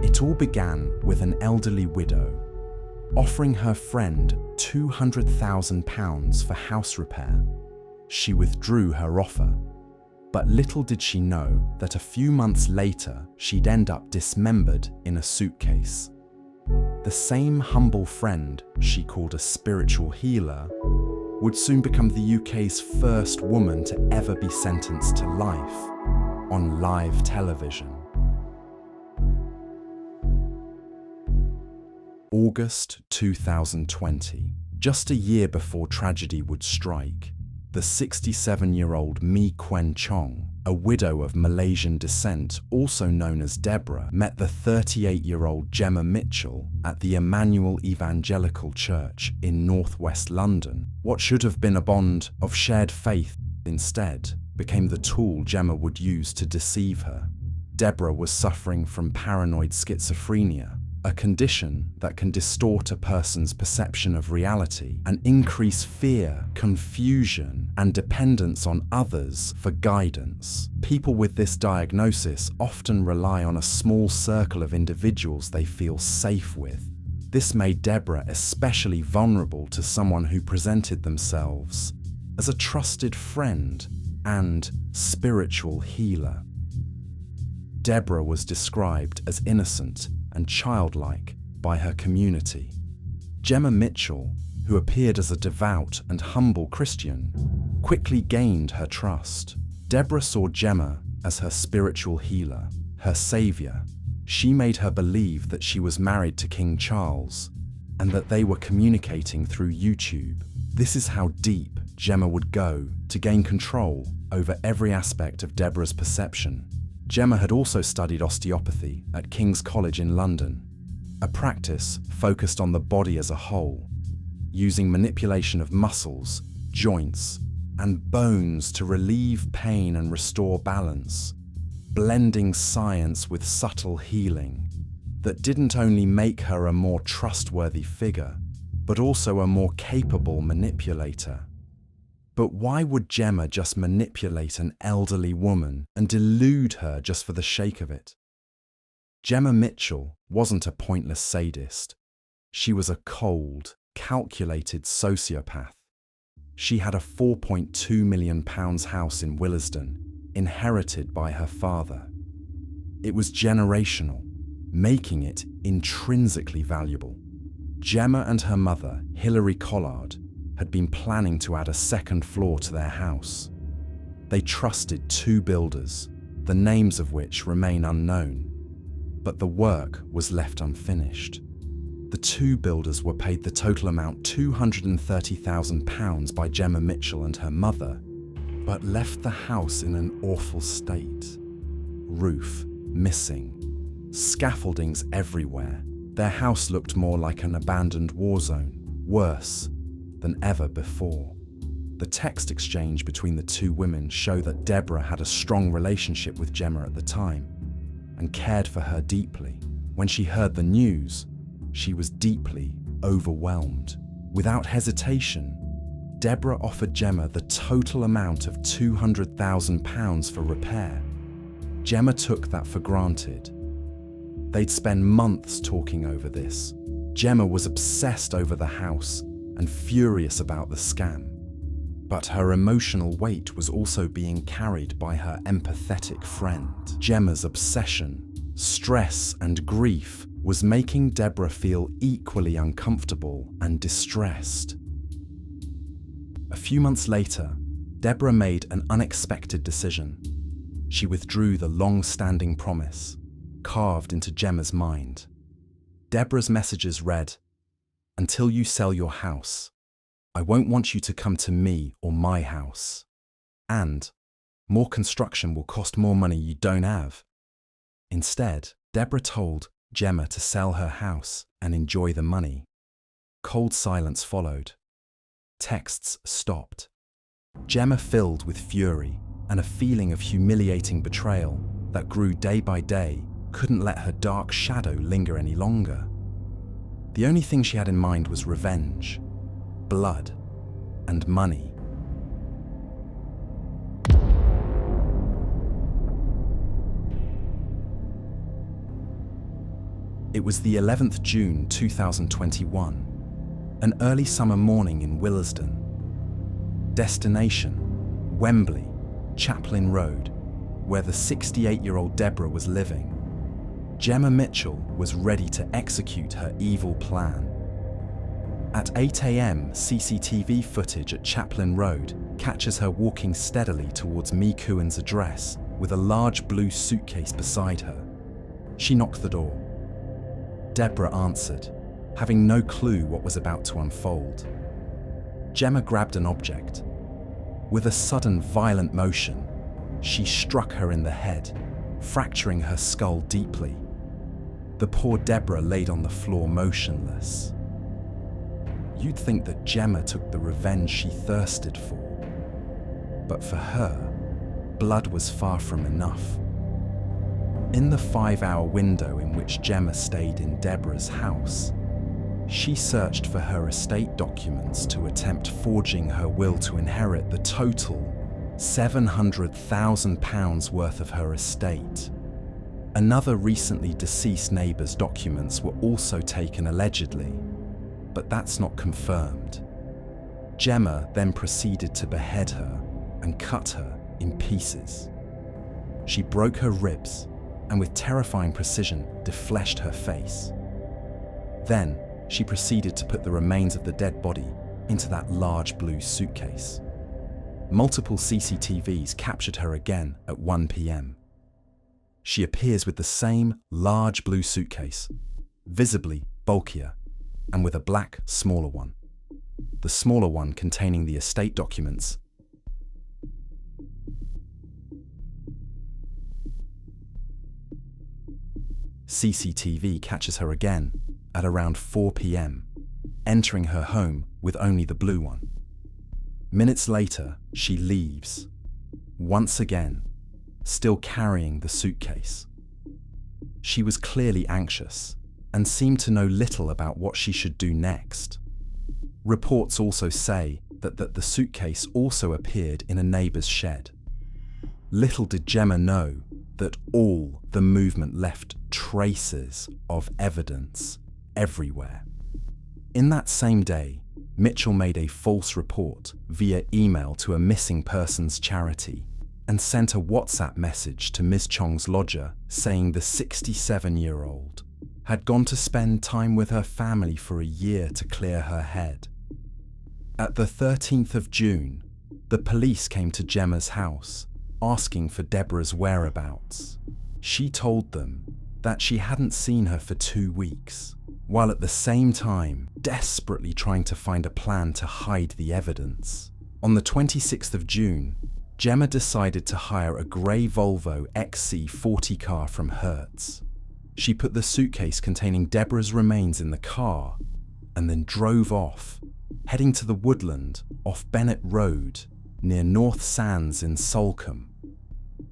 It all began with an elderly widow offering her friend £200,000 for house repair. She withdrew her offer, but little did she know that a few months later she'd end up dismembered in a suitcase. The same humble friend she called a spiritual healer would soon become the UK's first woman to ever be sentenced to life on live television. August 2020, just a year before tragedy would strike, the 67-year-old Mee Kuen Chong, a widow of Malaysian descent, also known as Deborah, met the 38-year-old Jemma Mitchell at the Emmanuel Evangelical Church in northwest London. What should have been a bond of shared faith instead became the tool Jemma would use to deceive her. Deborah was suffering from paranoid schizophrenia, a condition that can distort a person's perception of reality and increase fear, confusion, and dependence on others for guidance. People with this diagnosis often rely on a small circle of individuals they feel safe with. This made Deborah especially vulnerable to someone who presented themselves as a trusted friend and spiritual healer. Deborah was described as innocent and childlike by her community. Jemma Mitchell, who appeared as a devout and humble Christian, quickly gained her trust. Deborah saw Jemma as her spiritual healer, her savior. She made her believe that she was married to King Charles and that they were communicating through YouTube. This is how deep Jemma would go to gain control over every aspect of Deborah's perception. Jemma had also studied osteopathy at King's College in London, a practice focused on the body as a whole, using manipulation of muscles, joints, and bones to relieve pain and restore balance, blending science with subtle healing that didn't only make her a more trustworthy figure, but also a more capable manipulator. But why would Jemma just manipulate an elderly woman and delude her just for the sake of it? Jemma Mitchell wasn't a pointless sadist. She was a cold, calculated sociopath. She had a £4.2 million house in Willesden, inherited by her father. It was generational, making it intrinsically valuable. Jemma and her mother, Hilary Collard, had been planning to add a second floor to their house. They trusted two builders, the names of which remain unknown, but the work was left unfinished. The two builders were paid the total amount £230,000 by Jemma Mitchell and her mother, but left the house in an awful state. Roof missing, scaffoldings everywhere. Their house looked more like an abandoned war zone, worse than ever before. The text exchange between the two women show that Deborah had a strong relationship with Jemma at the time and cared for her deeply. When she heard the news, she was deeply overwhelmed. Without hesitation, Deborah offered Jemma the total amount of £200,000 for repair. Jemma took that for granted. They'd spend months talking over this. Jemma was obsessed over the house and furious about the scam. But her emotional weight was also being carried by her empathetic friend. Jemma's obsession, stress, and grief was making Deborah feel equally uncomfortable and distressed. A few months later, Deborah made an unexpected decision. She withdrew the long-standing promise, carved into Jemma's mind. Deborah's messages read, "Until you sell your house, I won't want you to come to me or my house. And more construction will cost more money you don't have." Instead, Deborah told Jemma to sell her house and enjoy the money. Cold silence followed. Texts stopped. Jemma, filled with fury and a feeling of humiliating betrayal that grew day by day, couldn't let her dark shadow linger any longer. The only thing she had in mind was revenge, blood, and money. It was the 11th June 2021, an early summer morning in Willesden. Destination: Wembley, Chaplin Road, where the 68-year-old Deborah was living. Jemma Mitchell was ready to execute her evil plan. At 8 a.m, CCTV footage at Chaplin Road catches her walking steadily towards Mee Kuen's address with a large blue suitcase beside her. She knocked the door. Deborah answered, having no clue what was about to unfold. Jemma grabbed an object. With a sudden violent motion, she struck her in the head, fracturing her skull deeply. The poor Deborah laid on the floor motionless. You'd think that Jemma took the revenge she thirsted for. But for her, blood was far from enough. In the 5-hour window in which Jemma stayed in Deborah's house, she searched for her estate documents to attempt forging her will to inherit the total £700,000 worth of her estate. Another recently deceased neighbour's documents were also taken allegedly, but that's not confirmed. Jemma then proceeded to behead her and cut her in pieces. She broke her ribs and with terrifying precision defleshed her face. Then she proceeded to put the remains of the dead body into that large blue suitcase. Multiple CCTVs captured her again at 1 p.m. She appears with the same large blue suitcase, visibly bulkier, and with a black, smaller one. The smaller one containing the estate documents. CCTV catches her again at around 4 p.m, entering her home with only the blue one. Minutes later, she leaves, once again, still carrying the suitcase. She was clearly anxious and seemed to know little about what she should do next. Reports also say that the suitcase also appeared in a neighbour's shed. Little did Jemma know that all the movement left traces of evidence everywhere. In that same day, Mitchell made a false report via email to a missing persons charity and sent a WhatsApp message to Ms. Chong's lodger saying the 67-year-old had gone to spend time with her family for a year to clear her head. At the 13th of June, the police came to Jemma's house asking for Deborah's whereabouts. She told them that she hadn't seen her for 2 weeks, while at the same time desperately trying to find a plan to hide the evidence. On the 26th of June, Jemma decided to hire a grey Volvo XC40 car from Hertz. She put the suitcase containing Deborah's remains in the car and then drove off, heading to the woodland off Bennett Road near North Sands in Salcombe.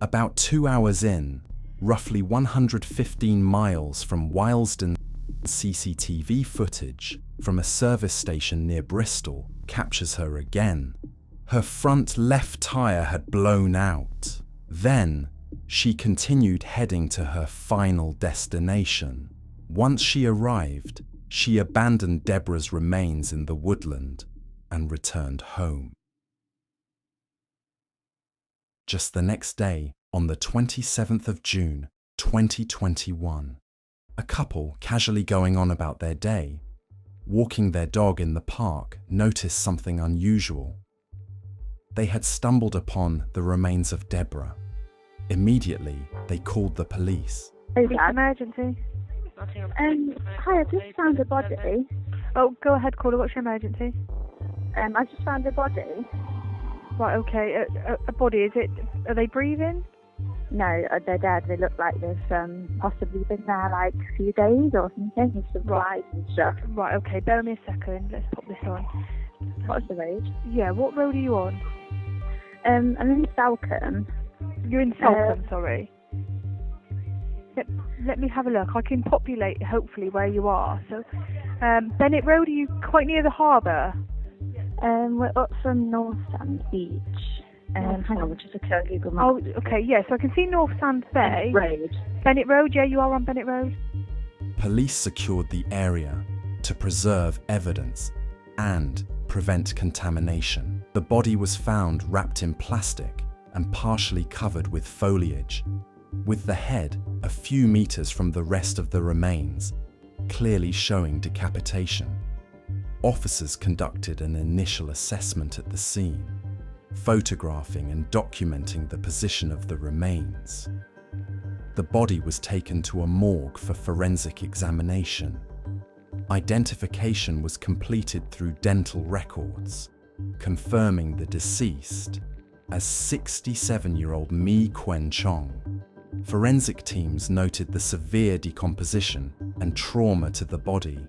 About 2 hours in, roughly 115 miles from Willesden, CCTV footage from a service station near Bristol captures her again. Her front left tyre had blown out. Then, she continued heading to her final destination. Once she arrived, she abandoned Deborah's remains in the woodland and returned home. Just the next day, on the 27th of June, 2021, a couple casually going on about their day, walking their dog in the park, noticed something unusual. They had stumbled upon the remains of Deborah. Immediately, they called the police. Emergency. Hi, I just found a body. Oh, go ahead, caller. What's your emergency? I just found a body. Right, okay. A body, is it? Are they breathing? No, they're dead. They look like they've possibly been there like a few days or something. With some flies and stuff. Right, okay. Bear with me a second. Let's pop this on. What's the road? Yeah, what road are you on? I'm in Salcombe. You're in Salcombe, sorry. Let me have a look. I can populate, hopefully, where you are. So, Bennett Road, are you quite near the harbour? We're up from North Sands Beach. Hang on, we'll just look at Google Maps. Oh, okay, yeah, so I can see North Sands Bay. Bennett Road. Bennett Road, yeah, you are on Bennett Road. Police secured the area to preserve evidence and prevent contamination. The body was found wrapped in plastic and partially covered with foliage, with the head a few meters from the rest of the remains, clearly showing decapitation. Officers conducted an initial assessment at the scene, photographing and documenting the position of the remains. The body was taken to a morgue for forensic examination. Identification was completed through dental records, confirming the deceased as 67-year-old Mee Kuen Chong. Forensic teams noted the severe decomposition and trauma to the body.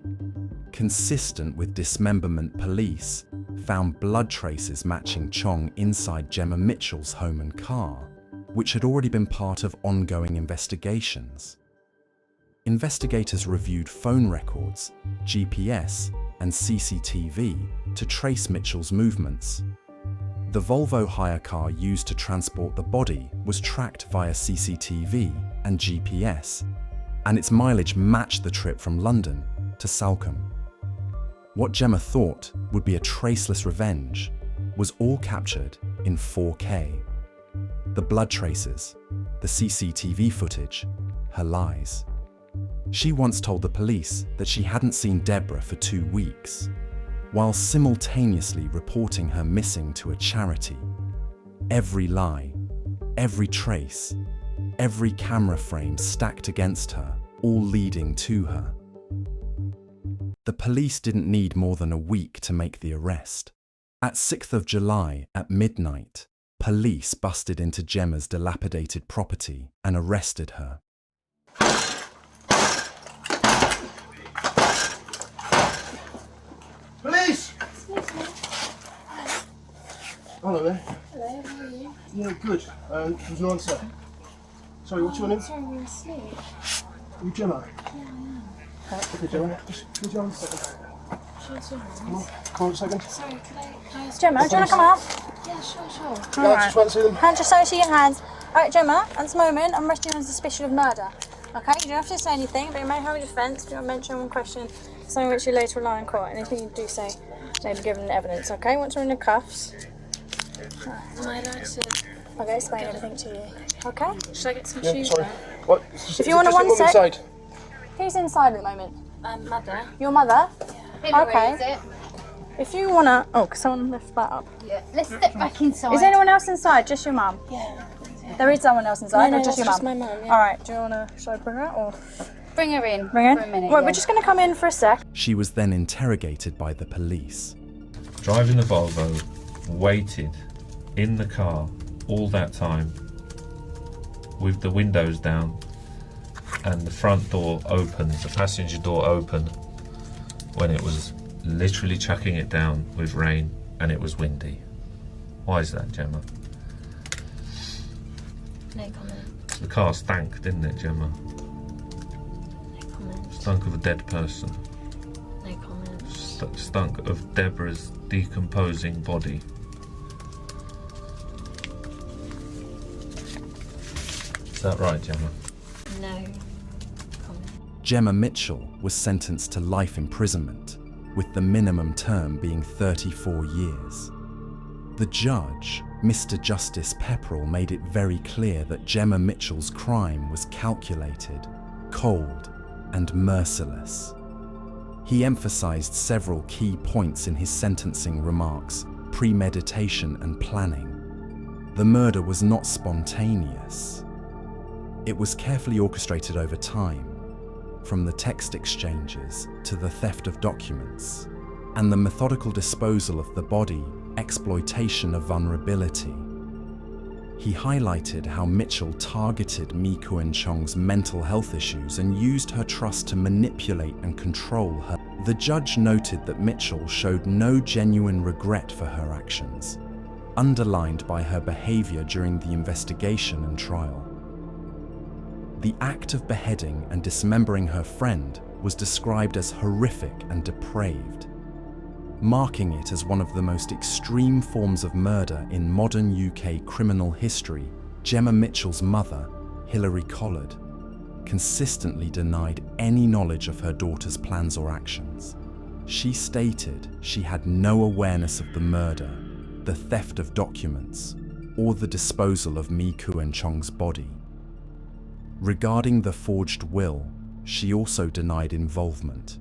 Consistent with dismemberment, police found blood traces matching Chong inside Jemma Mitchell's home and car, which had already been part of ongoing investigations. Investigators reviewed phone records, GPS, and CCTV to trace Mitchell's movements. The Volvo hire car used to transport the body was tracked via CCTV and GPS, and its mileage matched the trip from London to Salcombe. What Jemma thought would be a traceless revenge was all captured in 4K. The blood traces, the CCTV footage, her lies. She once told the police that she hadn't seen Deborah for 2 weeks, while simultaneously reporting her missing to a charity. Every lie, every trace, every camera frame stacked against her, all leading to her. The police didn't need more than a week to make the arrest. At 6th of July at midnight, police busted into Jemma's dilapidated property and arrested her. Police! Hello there. Hello, how are you? Yeah, good. There's no answer. Sorry, what's your name? Sorry, we were asleep. You Jemma? Yeah, I am. Okay, Jemma. Just could you hold a second? Sure, sure. Come on, hold a second. Sorry, can I ask Gemma, do you want to come up? Yeah, sure. Yeah, I just want to see them. Hand just over to your hands. Alright, Gemma, at this moment, I'm arresting you on suspicion of murder. Okay, you don't have to say anything, but you may have a defence, do not mention one question, something which you later rely in court. Anything you do say may be given evidence, okay? Once you're in the cuffs, Am I allowed to... I'll go explain everything to you. Okay? Should I get some Yeah, shoes sorry. then? What? If you want to one sec. Inside? Who's inside at the moment? Mother. Your mother? Okay. Is it? If you want to... Oh, can someone lift that up? Yeah. Let's step back inside. Is anyone else inside? Just your mum? Yeah. There is someone else inside, No, or just that's your just mum? my mum, yeah. Alright, do you want to... Should I bring her out, or...? Bring her in. Bring her for a minute. Right, yeah. we're just going to come in for a sec. She was then interrogated by the police. Driving the Volvo, waited in the car all that time with the windows down and the front door open, the passenger door open, when it was literally chucking it down with rain and it was windy. Why is that, Jemma? No comment. The car stank, didn't it, Jemma? No comment. Stunk of a dead person. No comment. Stunk of Deborah's decomposing body. Is that right, Jemma? No comment. Jemma Mitchell was sentenced to life imprisonment, with the minimum term being 34 years. The judge, Mr. Justice Pepperell, made it very clear that Jemma Mitchell's crime was calculated, cold, and merciless. He emphasized several key points in his sentencing remarks: premeditation and planning. The murder was not spontaneous. It was carefully orchestrated over time, from the text exchanges to the theft of documents, and the methodical disposal of the body, exploitation of vulnerability. He highlighted how Mitchell targeted Mee Kuen Chong's mental health issues and used her trust to manipulate and control her. The judge noted that Mitchell showed no genuine regret for her actions, underlined by her behavior during the investigation and trial. The act of beheading and dismembering her friend was described as horrific and depraved, marking it as one of the most extreme forms of murder in modern UK criminal history. Jemma Mitchell's mother, Hilary Collard, consistently denied any knowledge of her daughter's plans or actions. She stated she had no awareness of the murder, the theft of documents, or the disposal of Mee Kuen Chong's body. Regarding the forged will, she also denied involvement.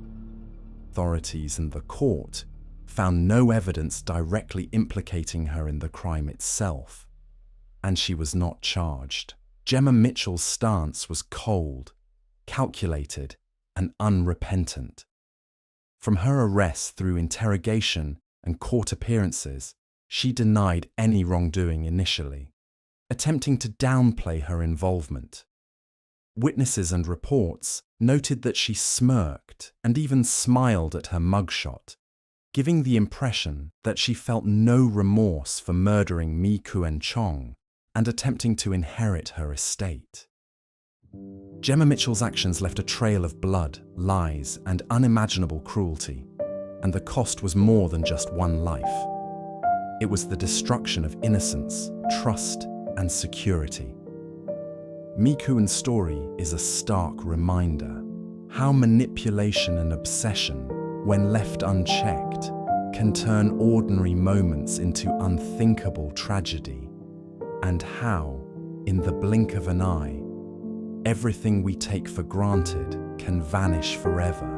Authorities and the court found no evidence directly implicating her in the crime itself, and she was not charged. Jemma Mitchell's stance was cold, calculated, and unrepentant. From her arrest through interrogation and court appearances, she denied any wrongdoing initially, attempting to downplay her involvement. Witnesses and reports noted that she smirked and even smiled at her mugshot, giving the impression that she felt no remorse for murdering Mee Kuen Chong and attempting to inherit her estate. Jemma Mitchell's actions left a trail of blood, lies, and unimaginable cruelty, and the cost was more than just one life. It was the destruction of innocence, trust, and security. Mee Kuen's story is a stark reminder how manipulation and obsession, when left unchecked, can turn ordinary moments into unthinkable tragedy, and how, in the blink of an eye, everything we take for granted can vanish forever.